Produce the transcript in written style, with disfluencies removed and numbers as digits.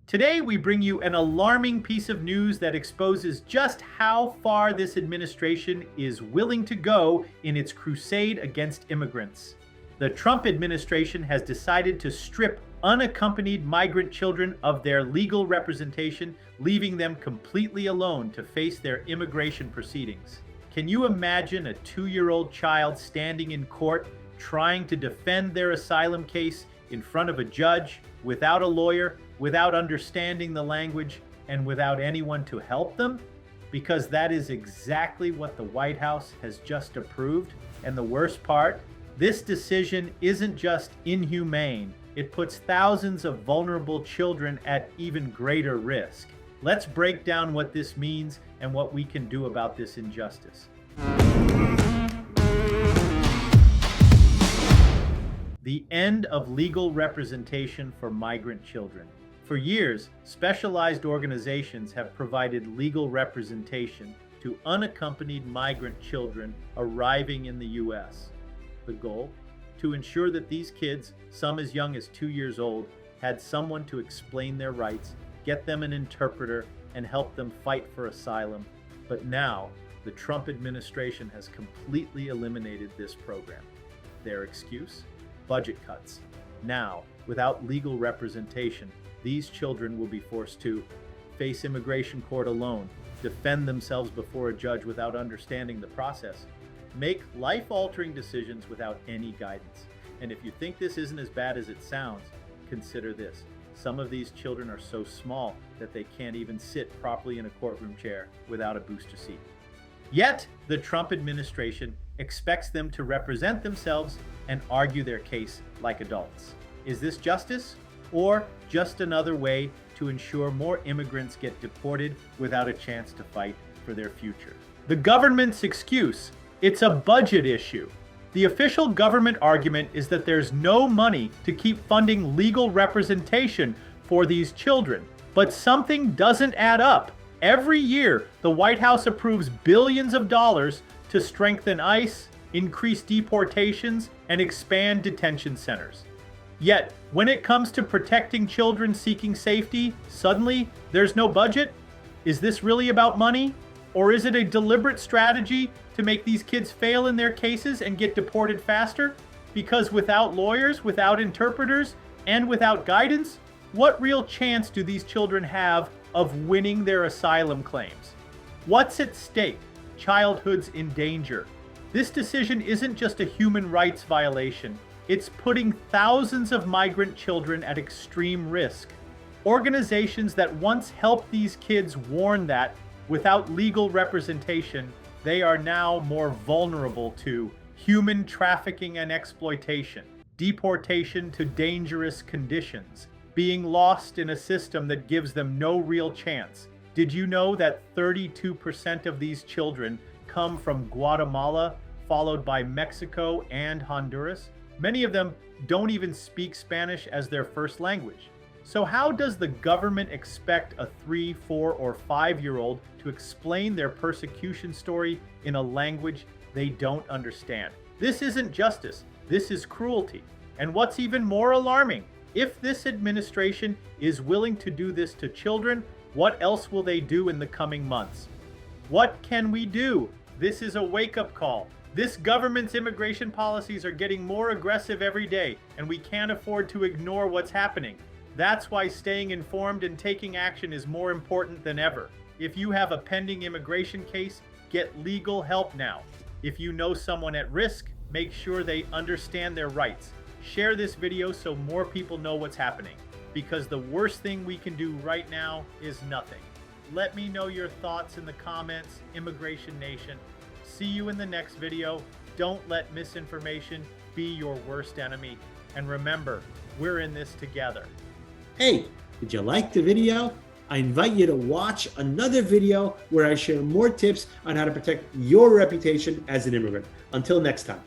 Today, we bring you an alarming piece of news that exposes just how far this administration is willing to go in its crusade against immigrants. The Trump administration has decided to strip unaccompanied migrant children of their legal representation, leaving them completely alone to face their immigration proceedings. Can you imagine a 2-year-old child standing in court trying to defend their asylum case in front of a judge without a lawyer, without understanding the language, and without anyone to help them? Because that is exactly what the White House has just approved. And the worst part, this decision isn't just inhumane, it puts thousands of vulnerable children at even greater risk. Let's break down what this means and what we can do about this injustice. The end of legal representation for migrant children. For years, specialized organizations have provided legal representation to unaccompanied migrant children arriving in the U.S. The goal? To ensure that these kids, some as young as 2 years old, had someone to explain their rights, get them an interpreter, and help them fight for asylum. But now, the Trump administration has completely eliminated this program. Their excuse? Budget cuts. Now, without legal representation, these children will be forced to face immigration court alone, defend themselves before a judge without understanding the process, make life-altering decisions without any guidance. And if you think this isn't as bad as it sounds, consider this. Some of these children are so small that they can't even sit properly in a courtroom chair without a booster seat. Yet, the Trump administration expects them to represent themselves and argue their case like adults. Is this justice, or just another way to ensure more immigrants get deported without a chance to fight for their future? The government's excuse: it's a budget issue. The official government argument is that there's no money to keep funding legal representation for these children. But something doesn't add up. Every year, the White House approves billions of dollars to strengthen ICE, increase deportations, and expand detention centers. Yet, when it comes to protecting children seeking safety, suddenly there's no budget? Is this really about money? Or is it a deliberate strategy to make these kids fail in their cases and get deported faster? Because without lawyers, without interpreters, and without guidance, what real chance do these children have of winning their asylum claims? What's at stake? Childhood's in danger. This decision isn't just a human rights violation. It's putting thousands of migrant children at extreme risk. Organizations that once helped these kids warn that without legal representation, they are now more vulnerable to human trafficking and exploitation, deportation to dangerous conditions, being lost in a system that gives them no real chance. Did you know that 32% of these children come from Guatemala, followed by Mexico and Honduras? Many of them don't even speak Spanish as their first language. So how does the government expect a 3, 4, or 5-year-old to explain their persecution story in a language they don't understand? This isn't justice, this is cruelty. And what's even more alarming, if this administration is willing to do this to children, what else will they do in the coming months? What can we do? This is a wake-up call. This government's immigration policies are getting more aggressive every day, and we can't afford to ignore what's happening. That's why staying informed and taking action is more important than ever. If you have a pending immigration case, get legal help now. If you know someone at risk, make sure they understand their rights. Share this video so more people know what's happening, because the worst thing we can do right now is nothing. Let me know your thoughts in the comments, Immigration Nation. See you in the next video. Don't let misinformation be your worst enemy. And remember, we're in this together. Hey, did you like the video? I invite you to watch another video where I share more tips on how to protect your reputation as an immigrant. Until next time.